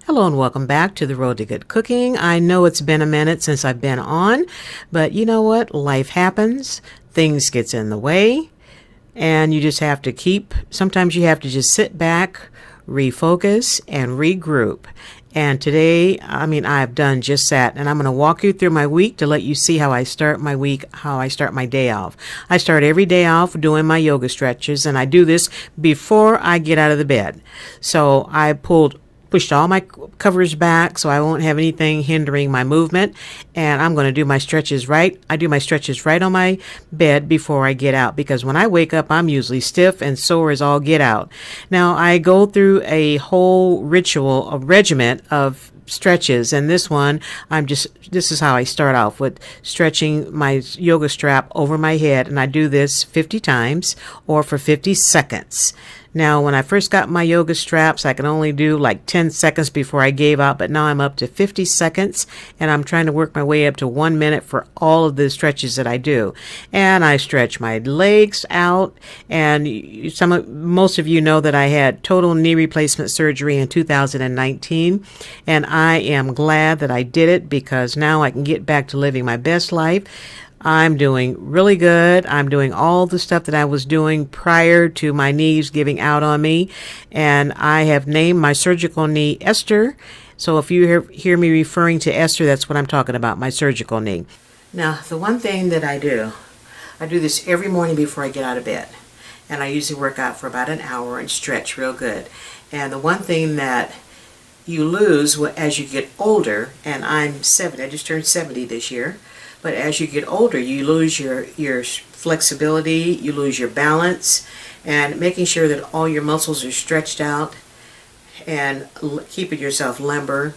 Hello and welcome back to the Road to Good Cooking. I know it's been a minute since I've been on, but you know what? Life happens, things gets in the way, and you just have to sometimes you have to just sit back, refocus, and regroup. And today, I've done just that, and I'm going to walk you through my week to let you see how I start my week, how I start my day off. I start every day off doing my yoga stretches, and I do this before I get out of the bed. So I pushed all my covers back so I won't have anything hindering my movement, and I'm going to do my stretches right. I do my stretches right on my bed before I get out, because when I wake up I'm usually stiff and sore as all get out. Now I go through a whole regimen of stretches, and this is how I start off with stretching my yoga strap over my head, and I do this 50 times or for 50 seconds. Now, when I first got my yoga straps, I could only do like 10 seconds before I gave out, but now I'm up to 50 seconds, and I'm trying to work my way up to 1 minute for all of the stretches that I do. And I stretch my legs out, and most of you know that I had total knee replacement surgery in 2019, and I am glad that I did it, because now I can get back to living my best life. I'm doing really good. I'm doing all the stuff that I was doing prior to my knees giving out on me. And I have named my surgical knee Esther. So if you hear me referring to Esther, that's what I'm talking about, my surgical knee. Now, the one thing that I do this every morning before I get out of bed. And I usually work out for about an hour and stretch real good. And the one thing that you lose as you get older, and I'm 70, I just turned 70 this year, but as you get older, you lose your flexibility, you lose your balance, and making sure that all your muscles are stretched out and keeping yourself limber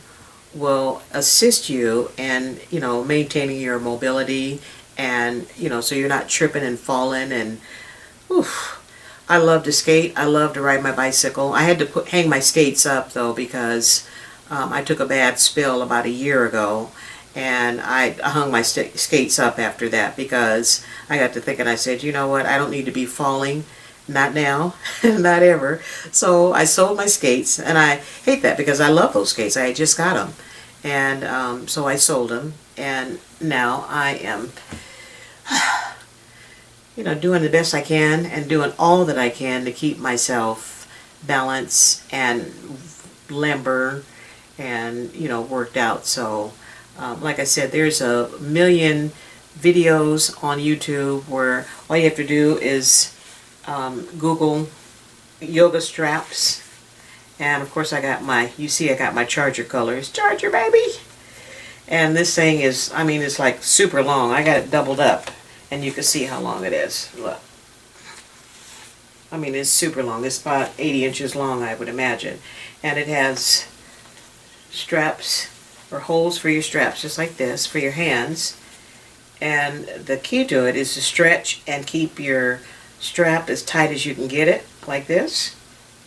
will assist you in, maintaining your mobility, and, so you're not tripping and falling. And I love to skate. I love to ride my bicycle. I had to hang my skates up though, because I took a bad spill about a year ago. And I hung my skates up after that, because I got to thinking, I said, you know what, I don't need to be falling, not now, not ever. So I sold my skates, and I hate that because I love those skates. I just got them, and so I sold them, and now I am, doing the best I can and doing all that I can to keep myself balanced and limber and, worked out. So like I said, there's a million videos on YouTube where all you have to do is Google yoga straps, and of course I got my charger colors, charger baby. And this thing is, it's like super long. I got it doubled up, and you can see how long it is. Look, it's super long. It's about 80 inches long, I would imagine, and it has straps or holes for your straps, just like this, for your hands. And the key to it is to stretch and keep your strap as tight as you can get it, like this,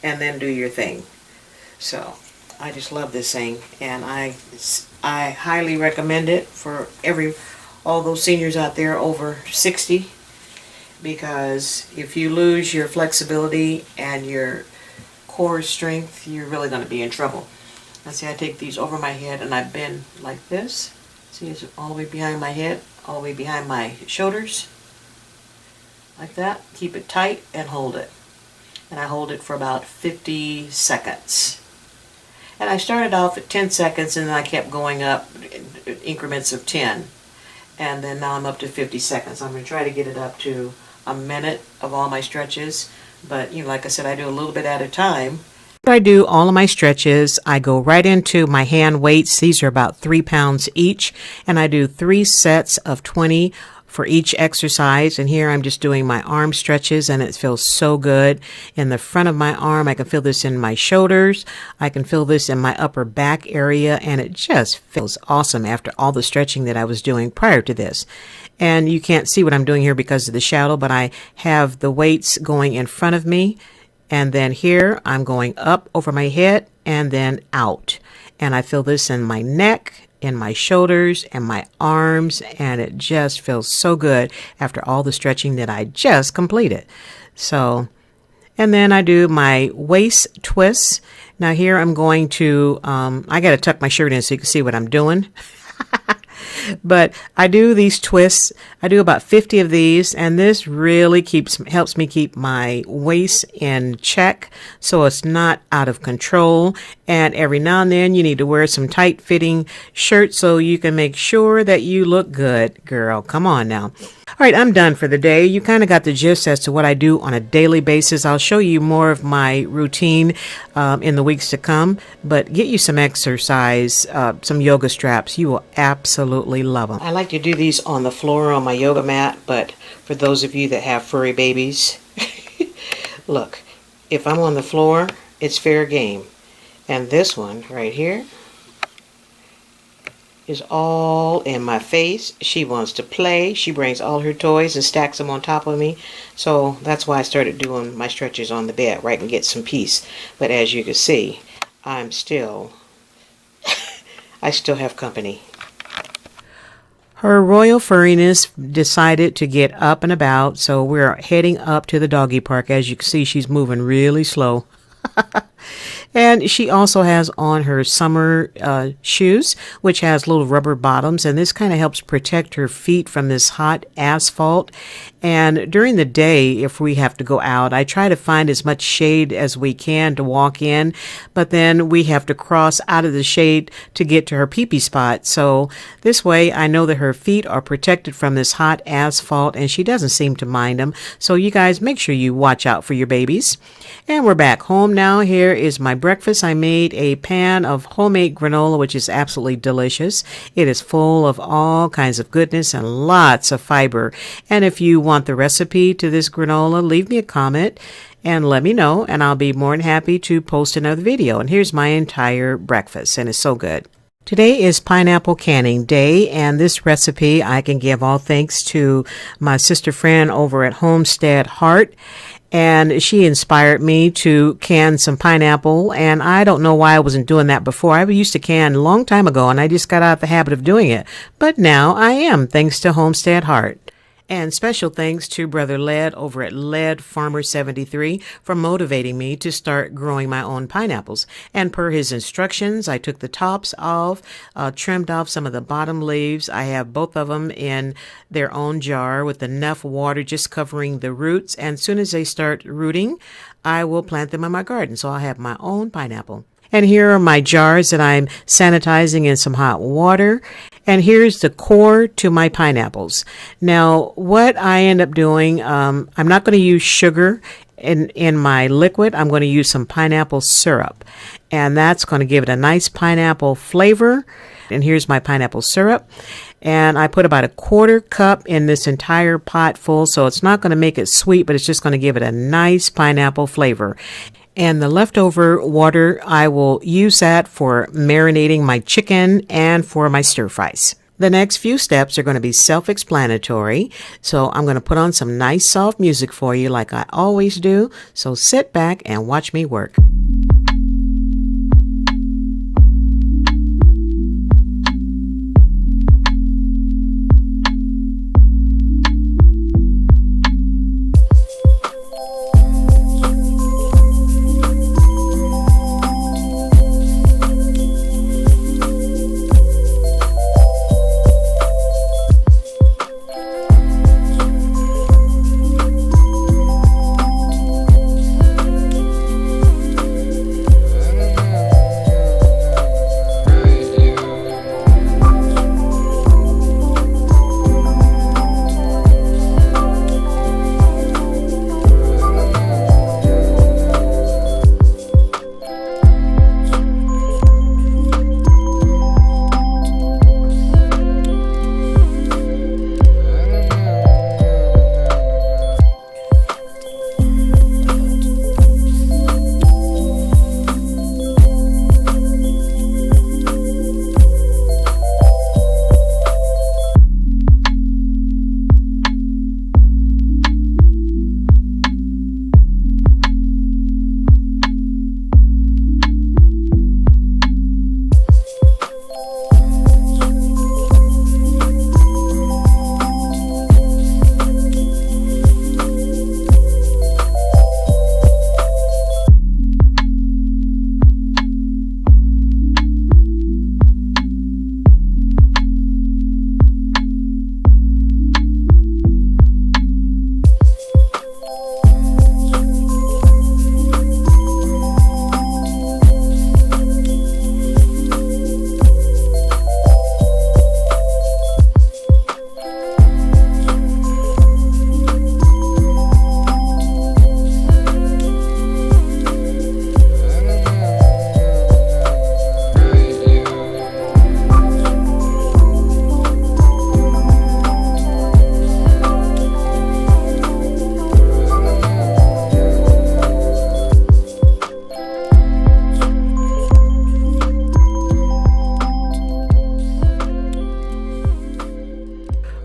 and then do your thing. So I just love this thing, and I highly recommend it for all those seniors out there over 60, because if you lose your flexibility and your core strength, you're really going to be in trouble. Now see, I take these over my head and I bend like this. See, it's all the way behind my head, all the way behind my shoulders. Like that. Keep it tight and hold it. And I hold it for about 50 seconds. And I started off at 10 seconds, and then I kept going up in increments of 10. And then now I'm up to 50 seconds. I'm going to try to get it up to a minute of all my stretches. But, like I said, I do a little bit at a time. I do all of my stretches. I go right into my hand weights. These are about 3 pounds each, and I do 3 sets of 20 for each exercise. And here I'm just doing my arm stretches, and it feels so good in the front of my arm. I can feel this in my shoulders. I can feel this in my upper back area, and it just feels awesome after all the stretching that I was doing prior to this. And you can't see what I'm doing here because of the shadow, but I have the weights going in front of me. And then here I'm going up over my head and then out. And I feel this in my neck, in my shoulders, and my arms. And it just feels so good after all the stretching that I just completed. So, and then I do my waist twists. Now here I'm going to, I got to tuck my shirt in so you can see what I'm doing. But I do these twists. I do about 50 of these, and this really helps me keep my waist in check so it's not out of control. And every now and then you need to wear some tight fitting shirts so you can make sure that you look good, girl. Come on now. All right, I'm done for the day. You kind of got the gist as to what I do on a daily basis. I'll show you more of my routine in the weeks to come, but get you some exercise, some yoga straps. You will absolutely love them. I like to do these on the floor on my yoga mat, but for those of you that have furry babies, look, if I'm on the floor, it's fair game. And this one right here is all in my face. She wants to play. She brings all her toys and stacks them on top of me. So that's why I started doing my stretches on the bed, right, and get some peace. But as you can see, I still have company. Her royal furriness decided to get up and about, so we're heading up to the doggy park. As you can see, she's moving really slow. And she also has on her summer shoes, which has little rubber bottoms, and this kind of helps protect her feet from this hot asphalt. And during the day, if we have to go out, I try to find as much shade as we can to walk in, but then we have to cross out of the shade to get to her pee-pee spot. So this way, I know that her feet are protected from this hot asphalt, and she doesn't seem to mind them. So you guys, make sure you watch out for your babies. And we're back home now. Here is my breakfast. I made a pan of homemade granola, which is absolutely delicious. It is full of all kinds of goodness and lots of fiber. And if you want the recipe to this granola, leave me a comment and let me know, and I'll be more than happy to post another video. And here's my entire breakfast, and it's so good. Today is pineapple canning day, and this recipe I can give all thanks to my sister friend over at Homestead Heart. And she inspired me to can some pineapple, and I don't know why I wasn't doing that before. I used to can a long time ago, and I just got out of the habit of doing it. But now I am, thanks to Homestead Heart. And special thanks to Brother Led over at Led Farmer 73 for motivating me to start growing my own pineapples. And per his instructions, I took the tops off, trimmed off some of the bottom leaves. I have both of them in their own jar with enough water just covering the roots. And as soon as they start rooting, I will plant them in my garden. So I'll have my own pineapple. And here are my jars that I'm sanitizing in some hot water. And here's the core to my pineapples. Now, what I end up doing, I'm not going to use sugar in my liquid. I'm going to use some pineapple syrup. And that's going to give it a nice pineapple flavor. And here's my pineapple syrup. And I put about a 1/4 cup in this entire pot full. So it's not going to make it sweet, but it's just going to give it a nice pineapple flavor. And the leftover water, I will use that for marinating my chicken and for my stir fries. The next few steps are going to be self-explanatory. So I'm going to put on some nice soft music for you like I always do. So sit back and watch me work.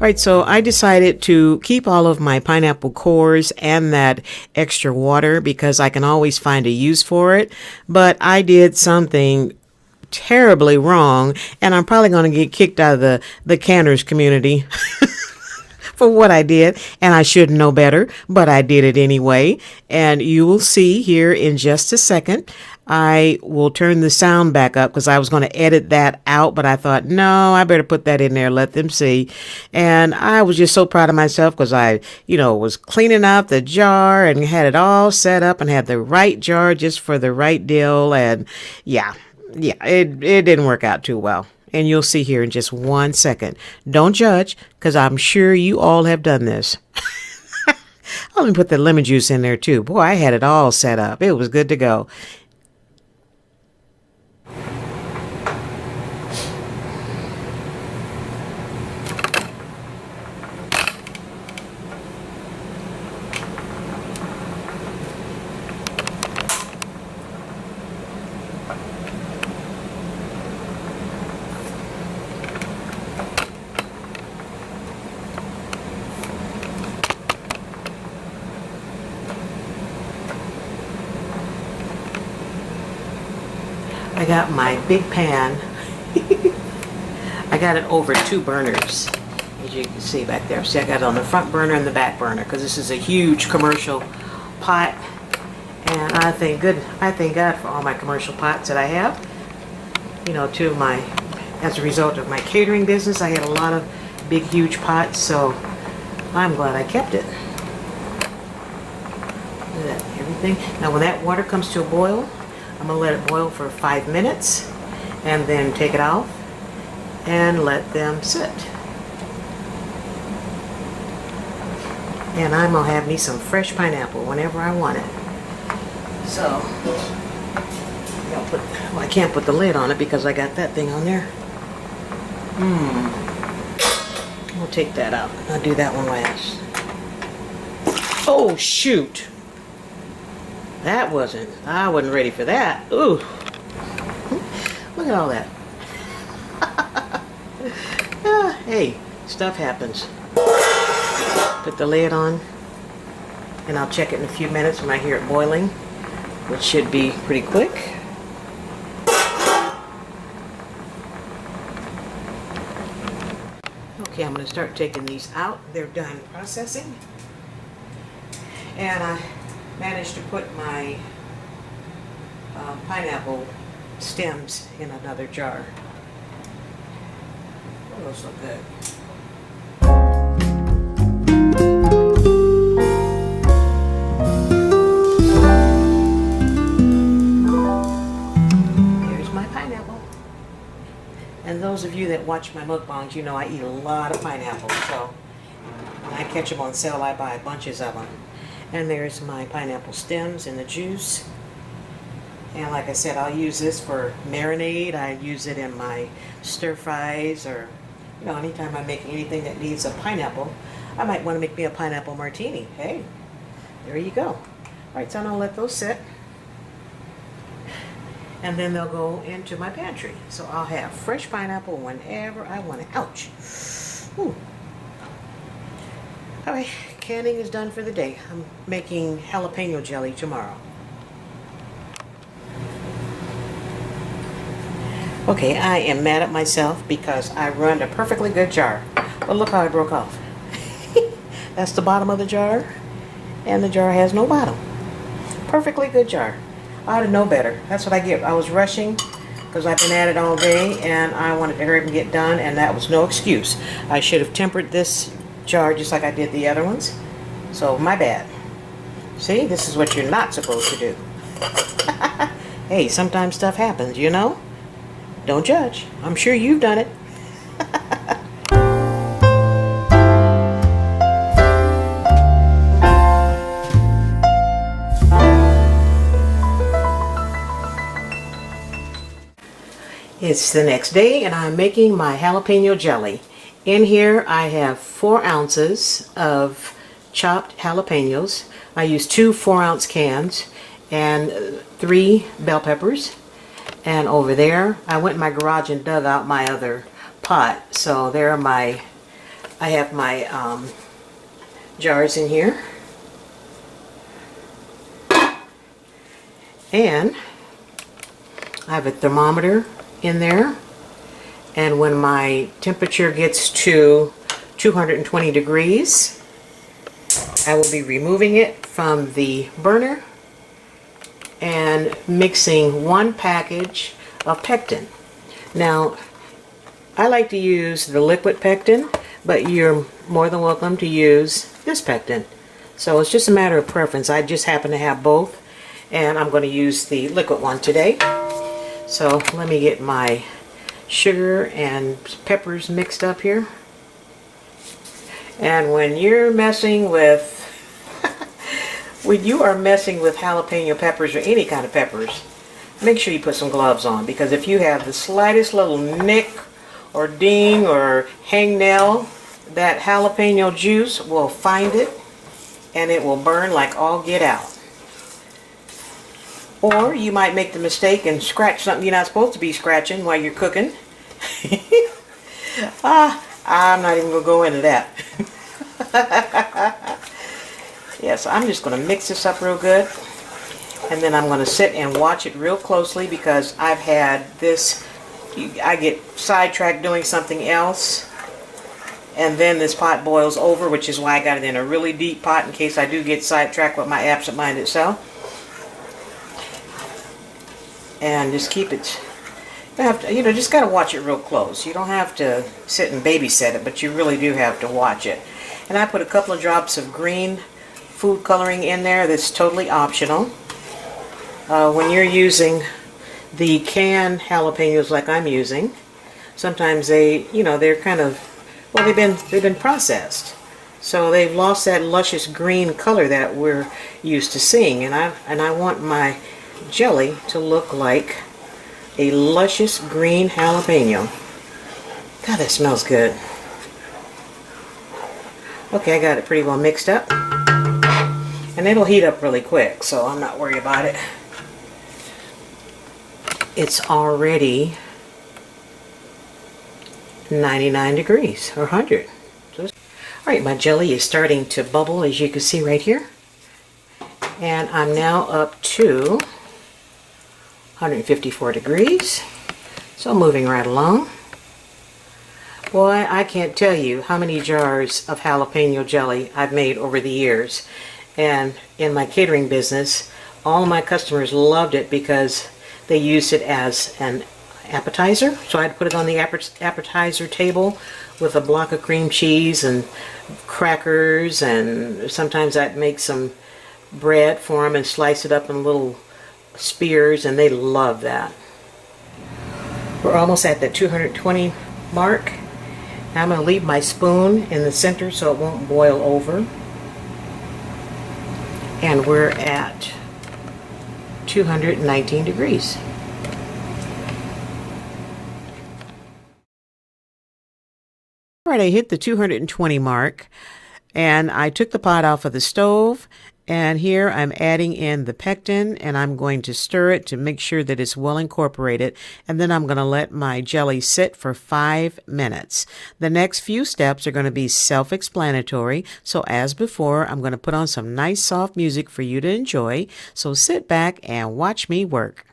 Right, so I decided to keep all of my pineapple cores and that extra water because I can always find a use for it. But I did something terribly wrong, and I'm probably going to get kicked out of the canners community for what I did, and I should know better, but I did it anyway. And you will see here in just a second. I will turn the sound back up because I was going to edit that out, but I thought, no, I better put that in there, let them see. And I was just so proud of myself because I, was cleaning out the jar and had it all set up and had the right jar just for the right deal. And yeah, it didn't work out too well. And you'll see here in just 1 second. Don't judge, because I'm sure you all have done this. Let me put the lemon juice in there too. Boy, I had it all set up. It was good to go. I got my big pan. I got it over 2 burners, as you can see back there. See, I got it on the front burner and the back burner because this is a huge commercial pot, and I thank God for all my commercial pots that I have. As a result of my catering business, I had a lot of big, huge pots, so I'm glad I kept it. Look at that, everything. Now, when that water comes to a boil, I'm going to let it boil for 5 minutes and then take it off and let them sit. And I'm going to have me some fresh pineapple whenever I want it. So, I can't put the lid on it because I got that thing on there. We'll take that out. I'll do that one last. Oh, shoot. I wasn't ready for that. Ooh. Look at all that. Hey, stuff happens. Put the lid on, and I'll check it in a few minutes when I hear it boiling, which should be pretty quick. Okay, I'm going to start taking these out. They're done processing. And I managed to put my pineapple stems in another jar. Oh, those look good. Here's my pineapple. And those of you that watch my mukbangs, you know I eat a lot of pineapples, so when I catch them on sale, I buy bunches of them. And there's my pineapple stems and the juice. And like I said, I'll use this for marinade. I use it in my stir fries, or anytime I'm making anything that needs a pineapple. I might want to make me a pineapple martini. Hey, there you go. All right, so I'm gonna let those sit. And then they'll go into my pantry. So I'll have fresh pineapple whenever I want it. Ouch. Ooh. All right, canning is done for the day. I'm making jalapeno jelly tomorrow. Okay, I am mad at myself because I run a perfectly good jar. But look how it broke off. That's the bottom of the jar, and the jar has no bottom. Perfectly good jar. I ought to know better. That's what I get. I was rushing because I've been at it all day, and I wanted to hurry up and get done, and that was no excuse. I should have tempered this jar just like I did the other ones. So, my bad. See, this is what you're not supposed to do. Hey, sometimes stuff happens, Don't judge. I'm sure you've done it. It's the next day, and I'm making my jalapeno jelly. In here, I have 4 ounces of chopped jalapenos. I use 2 4-ounce cans and 3 bell peppers. And over there, I went in my garage and dug out my other pot. So there are my I have my jars in here. And I have a thermometer in there. And when my temperature gets to 220 degrees, I will be removing it from the burner and mixing 1 package of pectin. Now, I like to use the liquid pectin, but you're more than welcome to use this pectin. So it's just a matter of preference. I just happen to have both, and I'm going to use the liquid one today. So let me get my sugar and peppers mixed up here. And when you're messing with when you are messing with jalapeno peppers or any kind of peppers, make sure you put some gloves on, because if you have the slightest little nick or ding or hangnail, that jalapeno juice will find it and it will burn like all get out. Or you might make the mistake and scratch something you're not supposed to be scratching while you're cooking. I'm not even going to go into that. Yes, I'm just going to mix this up real good. And then I'm going to sit and watch it real closely, because I've had this, I get sidetracked doing something else. And then this pot boils over, which is why I got it in a really deep pot in case I do get sidetracked with my absent-minded self. And just keep it, you have to, just got to watch it real close. You don't have to sit and babysit it, but you really do have to watch it. And I put a couple of drops of green food coloring in there that's totally optional. When you're using the canned jalapenos like I'm using, sometimes they're kind of, well, they've been processed. So they've lost that luscious green color that we're used to seeing. And I want my jelly to look like a luscious green jalapeno. God, that smells good. Okay, I got it pretty well mixed up. And it'll heat up really quick, so I'm not worried about it. It's already 99 degrees, or 100. Alright, my jelly is starting to bubble, as you can see right here. And I'm now up to 154 degrees. So moving right along. Boy, I can't tell you how many jars of jalapeno jelly I've made over the years. And in my catering business, all of my customers loved it because they used it as an appetizer. So I'd put it on the appetizer table with a block of cream cheese and crackers, and sometimes I'd make some bread for them and slice it up in little spears, and they love that. We're almost at the 220 mark. Now I'm going to leave my spoon in the center so it won't boil over. And we're at 219 degrees. Alright, I hit the 220 mark, and I took the pot off of the stove, and here I'm adding in the pectin, and I'm going to stir it to make sure that it's well incorporated, and then I'm going to let my jelly sit for 5 minutes. The next few steps are going to be self-explanatory, so as before, I'm going to put on some nice soft music for you to enjoy, so sit back and watch me work.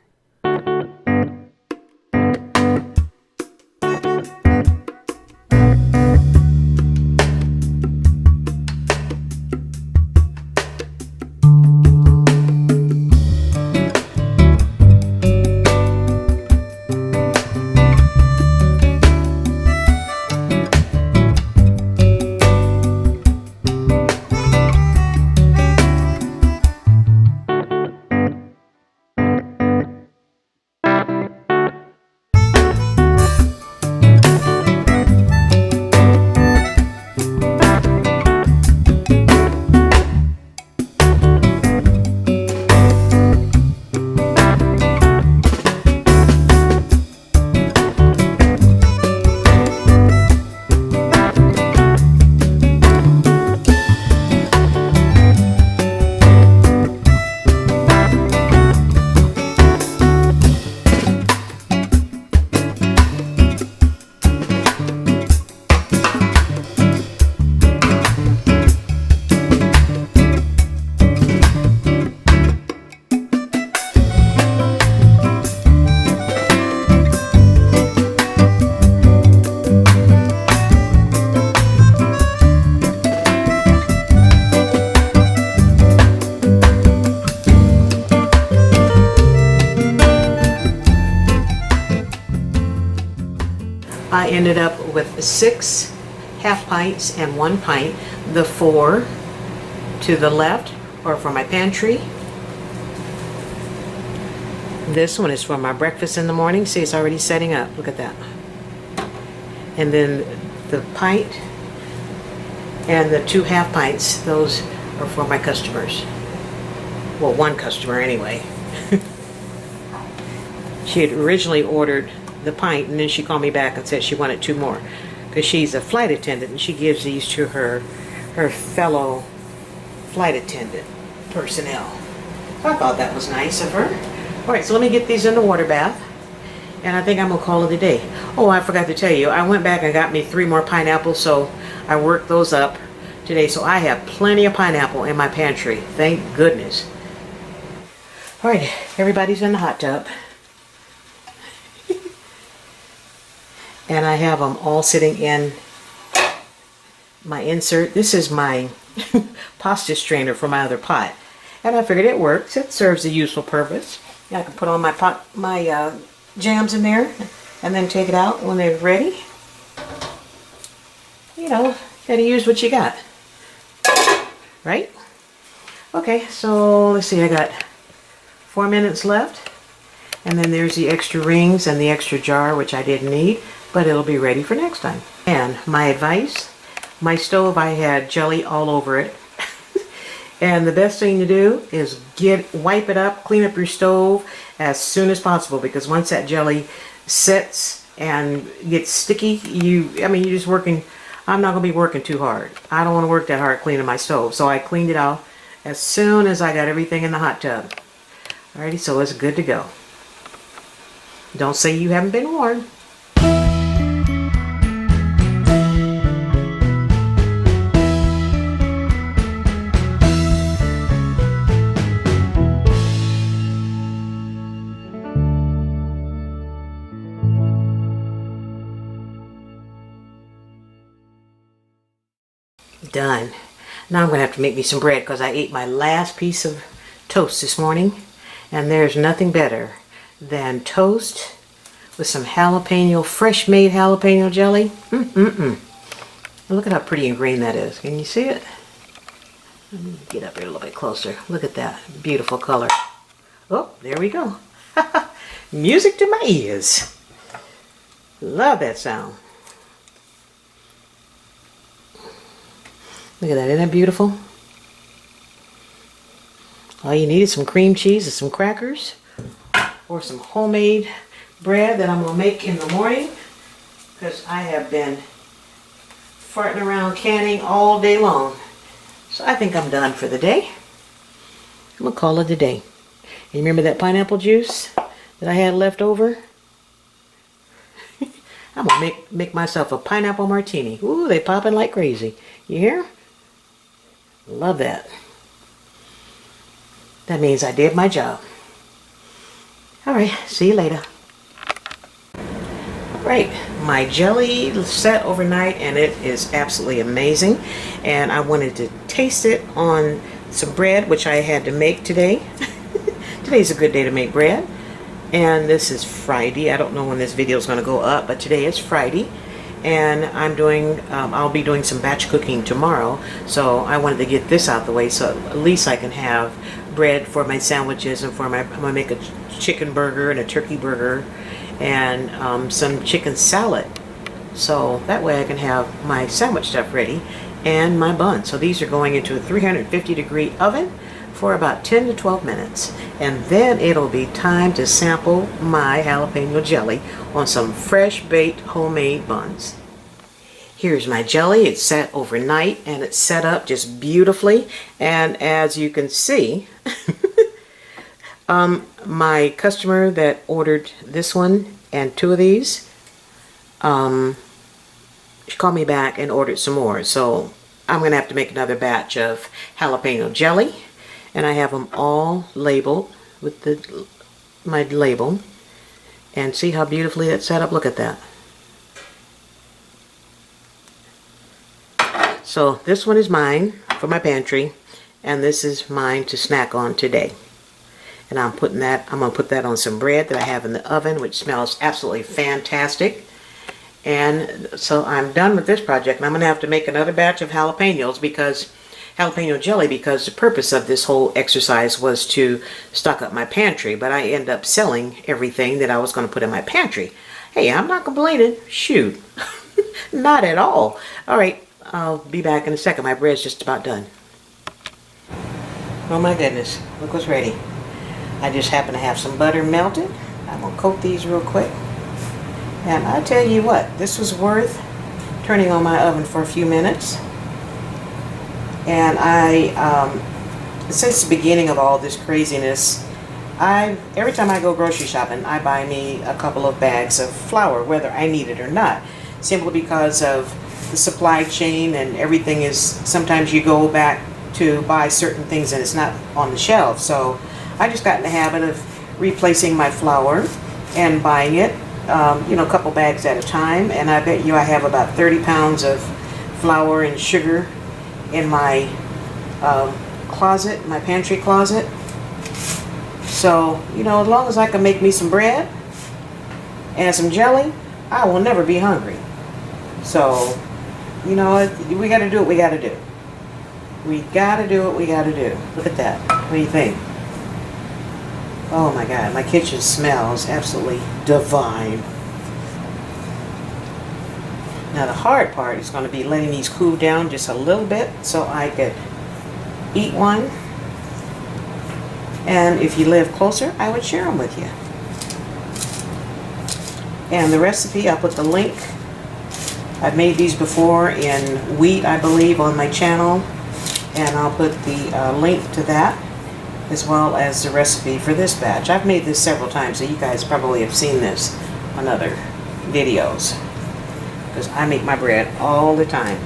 I ended up with 6 half pints and 1 pint. The 4 to the left are for my pantry. This one is for my breakfast in the morning. See, it's already setting up. Look at that. And then the pint and the 2 half pints, those are for my customers. Well, 1 customer anyway. She had originally ordered the pint, and then she called me back and said she wanted 2 more because she's a flight attendant, and she gives these to her fellow flight attendant personnel. So I thought that was nice of her. All right, so let me get these in the water bath, and I think I'm gonna call it a day. Oh, I forgot to tell you, I went back and got me 3 more pineapples, so I worked those up today. So I have plenty of pineapple in my pantry. Thank goodness. All right, everybody's in the hot tub. And I have them all sitting in my insert. This is my pasta strainer for my other pot. And I figured it works. It serves a useful purpose. I can put all my jams in there and then take it out when they're ready. You know, gotta use what you got. Right? Okay, so let's see, I got 4 minutes left. And then there's the extra rings and the extra jar, which I didn't need, but it'll be ready for next time. And my advice, my stove, I had jelly all over it. And the best thing to do is wipe it up, clean up your stove as soon as possible, because once that jelly sets and gets sticky, you're just working. I'm not going to be working too hard. I don't want to work that hard cleaning my stove. So I cleaned it out as soon as I got everything in the hot tub. Alrighty, so it's good to go. Don't say you haven't been warned. Done. Now I'm going to have to make me some bread because I ate my last piece of toast this morning, and there's nothing better than toast with some fresh made jalapeno jelly. Look at how pretty and green that is. Can you see it? Let me get up here a little bit closer. Look at that beautiful color. Oh, there we go. Music to my ears. Love that sound. Look at that, isn't that beautiful? All you need is some cream cheese and some crackers, or some homemade bread that I'm going to make in the morning, because I have been farting around canning all day long. So I think I'm done for the day. I'm going to call it a day. And remember that pineapple juice that I had left over? I'm going to make myself a pineapple martini. Ooh, they popping like crazy. You hear? Love that. That means I did my job. Alright, see you later. Right, my jelly set overnight and it is absolutely amazing. And I wanted to taste it on some bread, which I had to make today. Today's a good day to make bread. And this is Friday. I don't know when this video is going to go up, but today is Friday. And I'll be doing some batch cooking tomorrow, so I wanted to get this out the way so at least I can have bread for my sandwiches and I'm going to make a chicken burger and a turkey burger and some chicken salad. So that way I can have my sandwich stuff ready and my bun. So these are going into a 350-degree oven for about 10 to 12 minutes. And then it'll be time to sample my jalapeno jelly on some fresh baked homemade buns. Here's my jelly. It's set overnight and it's set up just beautifully. And as you can see, my customer that ordered this one and 2 of these, she called me back and ordered some more. So I'm going to have to make another batch of jalapeno jelly. And I have them all labeled with my label. And see how beautifully it's set up? Look at that. So this one is mine for my pantry. And this is mine to snack on today. And I'm going to put that on some bread that I have in the oven, which smells absolutely fantastic. And so I'm done with this project, and I'm going to have to make another batch of jalapeno jelly, because the purpose of this whole exercise was to stock up my pantry, but I end up selling everything that I was going to put in my pantry. Hey, I'm not complaining. Shoot. Not at all. All right, I'll be back in a second. My bread's just about done. Oh my goodness, look what's ready. I just happen to have some butter melted. I'm going to coat these real quick. And I tell you what, this was worth turning on my oven for a few minutes. And since the beginning of all this craziness, every time I go grocery shopping, I buy me a couple of bags of flour, whether I need it or not, simply because of the supply chain and everything is, sometimes you go back to buy certain things and it's not on the shelf. So I just got in the habit of replacing my flour and buying it, a couple bags at a time. And I bet you I have about 30 pounds of flour and sugar in my closet, my pantry closet. So, as long as I can make me some bread and some jelly, I will never be hungry. So, we got to do what we got to do. We got to do what we got to do. Look at that. What do you think? Oh my God, my kitchen smells absolutely divine. Now the hard part is going to be letting these cool down just a little bit so I could eat one. And if you live closer, I would share them with you. And the recipe, I'll put the link. I've made these before in wheat, I believe, on my channel. And I'll put the link to that, as well as the recipe for this batch. I've made this several times, so you guys probably have seen this on other videos. Because I make my bread all the time.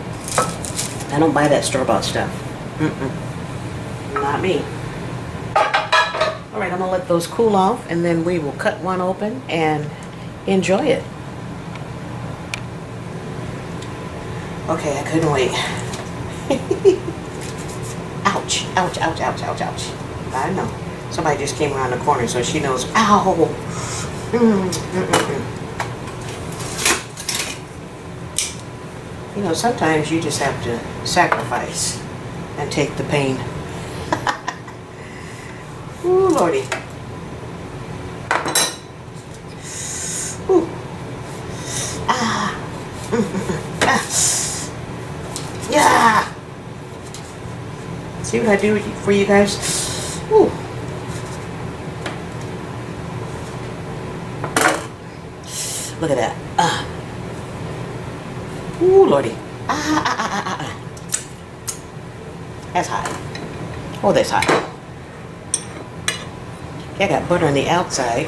I don't buy that store-bought stuff. Not me. Alright, I'm going to let those cool off, and then we will cut one open and enjoy it. Okay, I couldn't wait. Ouch, ouch, ouch, ouch, ouch, ouch. I know. Somebody just came around the corner, so she knows. Ow! Sometimes you just have to sacrifice and take the pain. Ooh, Lordy. Ooh. Ah. Ah. Yeah. See what I do for you guys? Ooh. Look at that. Ooh, Lordy. That's hot. Oh, that's hot. I got butter on the outside,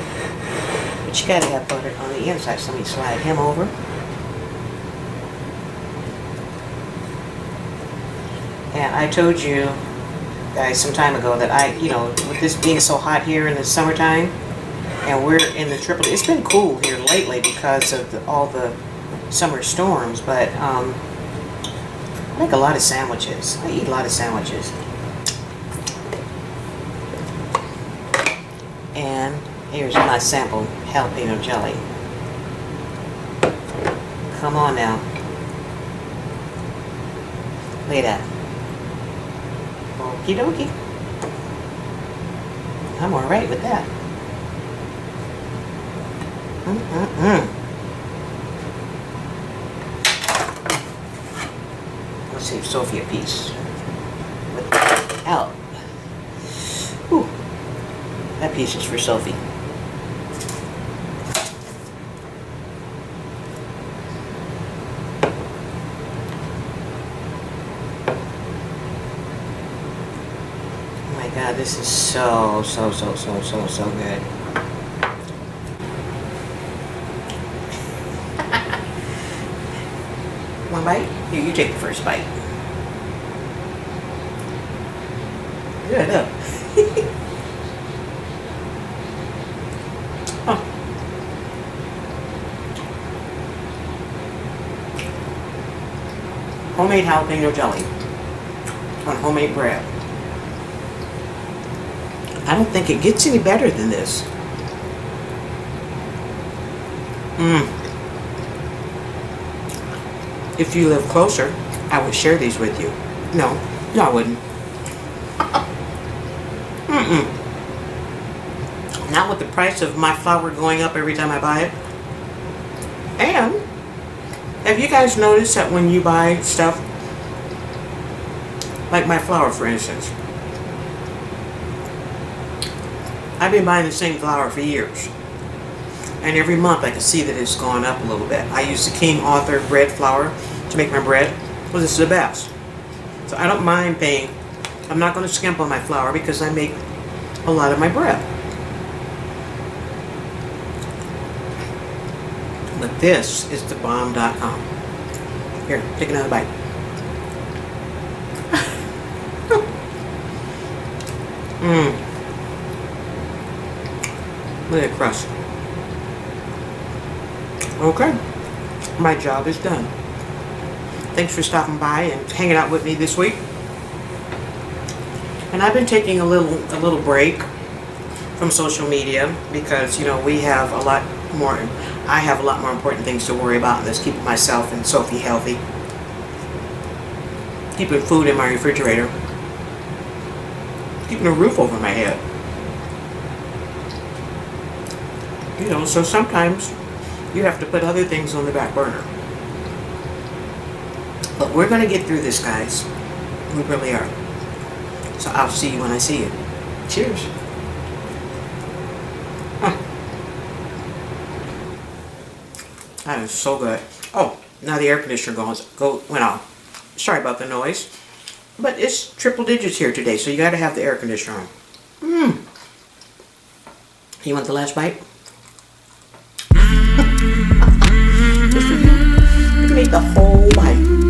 but you gotta have butter on the inside. So let me slide him over. And I told you guys some time ago that with this being so hot here in the summertime, and we're in the triple, it's been cool here lately because of all the summer storms, but I make a lot of sandwiches. I eat a lot of sandwiches. And here's my sample jalapeno jelly. Come on now. Look at that. Okie dokie. I'm alright with that. Let's save Sophie a piece. Out. Whew. That piece is for Sophie. Oh my God, this is so good. One bite? Here, you take the first bite. Good, look. Oh. Homemade jalapeno jelly on homemade bread. I don't think it gets any better than this. if you live closer, I would share these with you. No, I wouldn't. Not with the price of my flour going up every time I buy it. And have you guys noticed that when you buy stuff, like my flour for instance, I've been buying the same flour for years. And every month I can see that it's gone up a little bit. I use the King Author bread flour to make my bread. Well, this is the best. So I don't mind paying. I'm not going to skimp on my flour because I make a lot of my bread. But this is the bomb.com. Here, take another bite. Look at the crust. Okay, my job is done. Thanks for stopping by and hanging out with me this week. And I've been taking a little break from social media because, you know, we have a lot more. I have a lot more important things to worry about, and that's keeping myself and Sophie healthy, keeping food in my refrigerator, keeping a roof over my head. You know, so sometimes you have to put other things on the back burner. But we're going to get through this, guys. We really are. So I'll see you when I see you. Cheers. That is so good. Oh, now the air conditioner went off. Sorry about the noise. But it's triple digits here today, so you got to have the air conditioner on. You want the last bite? Just for you. You can eat the whole bite.